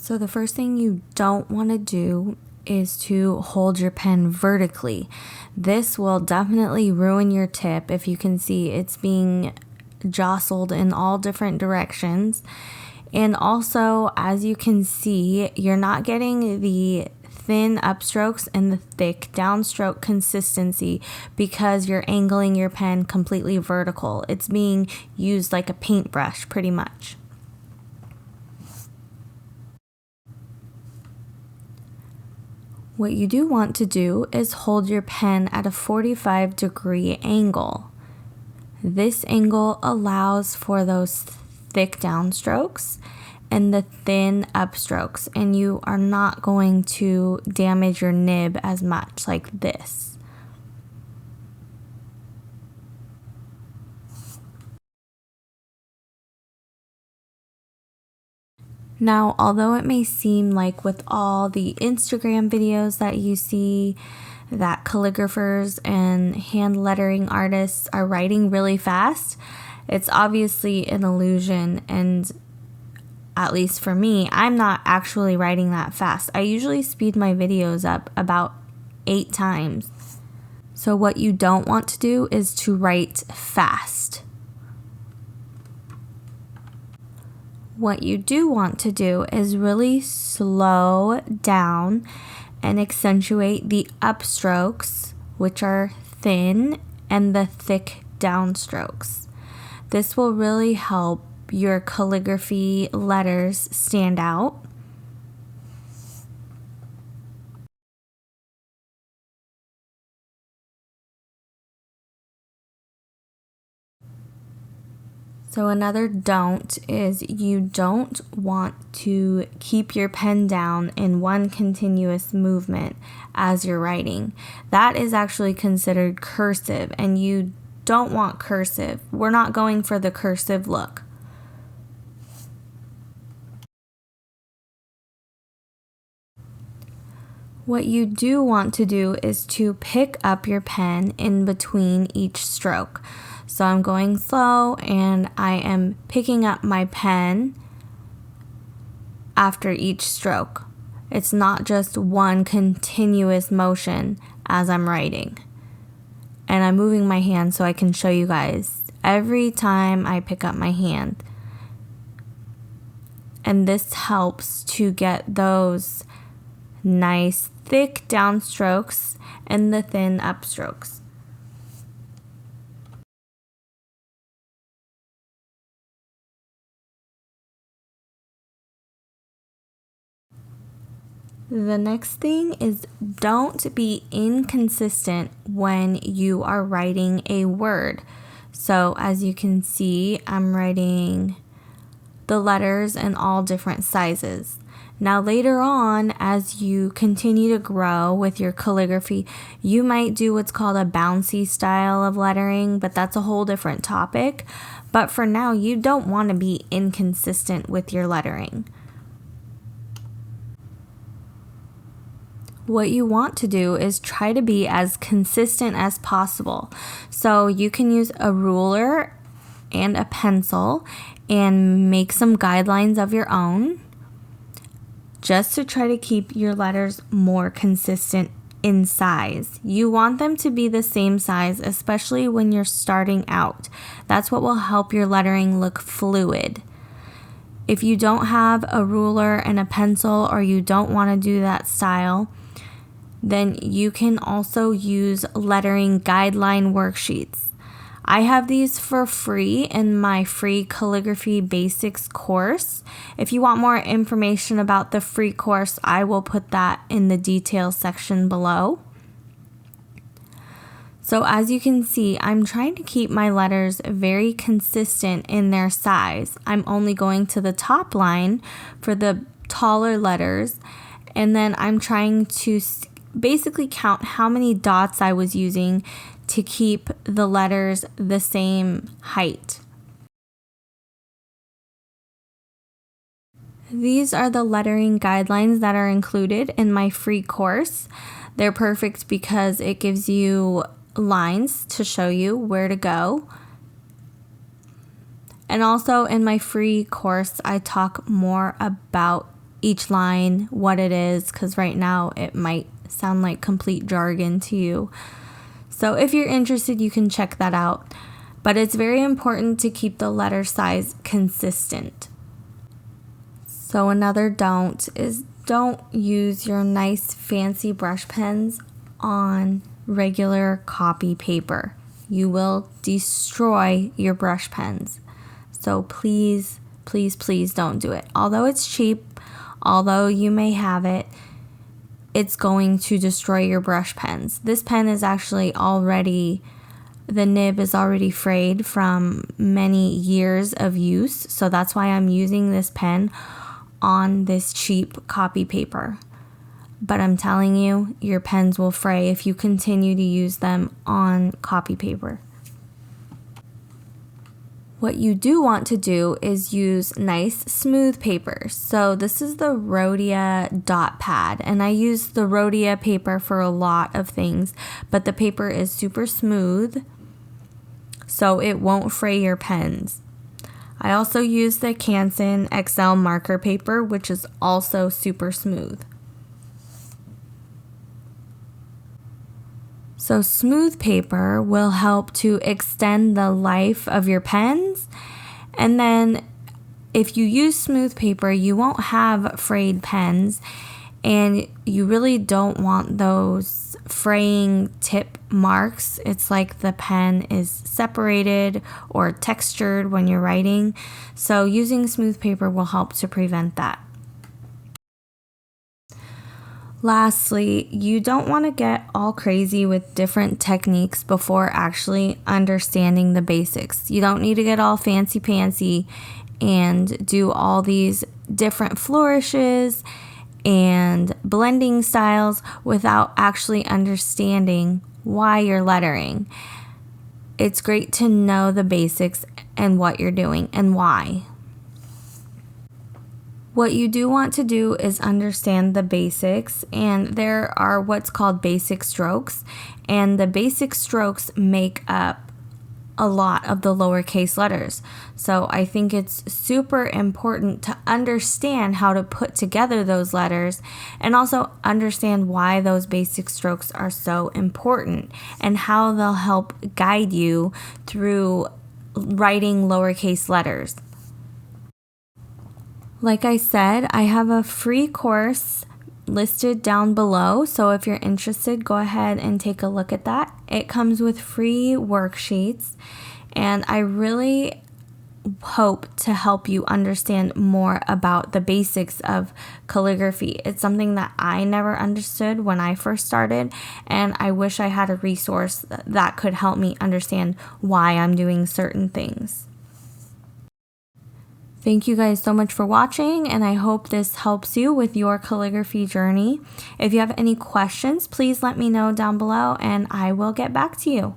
So the first thing you don't want to do is to hold your pen vertically. This will definitely ruin your tip. If you can see, it's being jostled in all different directions. And also, as you can see, you're not getting the thin upstrokes and the thick downstroke consistency because you're angling your pen completely vertical. It's being used like a paintbrush pretty much. What you do want to do is hold your pen at a 45-degree angle. This angle allows for those thick downstrokes and the thin upstrokes, and you are not going to damage your nib as much like this. Now, although it may seem like with all the Instagram videos that you see that calligraphers and hand lettering artists are writing really fast, it's obviously an illusion, and at least for me, I'm not actually writing that fast. I usually speed my videos up about 8 times. So what you don't want to do is to write fast. What you do want to do is really slow down and accentuate the upstrokes, which are thin, and the thick downstrokes. This will really help your calligraphy letters stand out. So another don't is you don't want to keep your pen down in one continuous movement as you're writing. That is actually considered cursive, and you don't want cursive. We're not going for the cursive look. What you do want to do is to pick up your pen in between each stroke. So I'm going slow and I am picking up my pen after each stroke. It's not just one continuous motion as I'm writing. And I'm moving my hand so I can show you guys every time I pick up my hand. And this helps to get those nice thick downstrokes and the thin upstrokes. The next thing is don't be inconsistent when you are writing a word. So as you can see, I'm writing the letters in all different sizes. Now later on, as you continue to grow with your calligraphy, you might do what's called a bouncy style of lettering, but that's a whole different topic. But for now, you don't want to be inconsistent with your lettering. What you want to do is try to be as consistent as possible. So you can use a ruler and a pencil and make some guidelines of your own just to try to keep your letters more consistent in size. You want them to be the same size, especially when you're starting out. That's what will help your lettering look fluid. If you don't have a ruler and a pencil, or you don't want to do that style, then you can also use lettering guideline worksheets. I have these for free in my free calligraphy basics course. If you want more information about the free course, I will put that in the details section below. So as you can see, I'm trying to keep my letters very consistent in their size. I'm only going to the top line for the taller letters, and then I'm trying to basically count how many dots I was using to keep the letters the same height. These are the lettering guidelines that are included in my free course. They're perfect because it gives you lines to show you where to go. And also in my free course, I talk more about each line, what it is, because right now it might sound like complete jargon to you. So if you're interested, you can check that out. But it's very important to keep the letter size consistent. So another don't is don't use your nice fancy brush pens on regular copy paper. You will destroy your brush pens. So please, please, please don't do it. Although it's cheap, although you may have it, it's going to destroy your brush pens. This pen is actually already, the nib is already frayed from many years of use. So that's why I'm using this pen on this cheap copy paper. But I'm telling you, your pens will fray if you continue to use them on copy paper. What you do want to do is use nice smooth paper. So this is the Rhodia dot pad, and I use the Rhodia paper for a lot of things, but the paper is super smooth, so it won't fray your pens. I also use the Canson XL marker paper, which is also super smooth. So smooth paper will help to extend the life of your pens. And then if you use smooth paper, you won't have frayed pens, and you really don't want those fraying tip marks. It's like the pen is separated or textured when you're writing. So using smooth paper will help to prevent that. Lastly, you don't want to get all crazy with different techniques before actually understanding the basics. You don't need to get all fancy-pantsy and do all these different flourishes and blending styles without actually understanding why you're lettering. It's great to know the basics and what you're doing and why. What you do want to do is understand the basics, and there are what's called basic strokes, and the basic strokes make up a lot of the lowercase letters. So I think it's super important to understand how to put together those letters and also understand why those basic strokes are so important and how they'll help guide you through writing lowercase letters. Like I said, I have a free course listed down below, so if you're interested, go ahead and take a look at that. It comes with free worksheets, and I really hope to help you understand more about the basics of calligraphy. It's something that I never understood when I first started, and I wish I had a resource that could help me understand why I'm doing certain things. Thank you guys so much for watching, and I hope this helps you with your calligraphy journey. If you have any questions, please let me know down below and I will get back to you.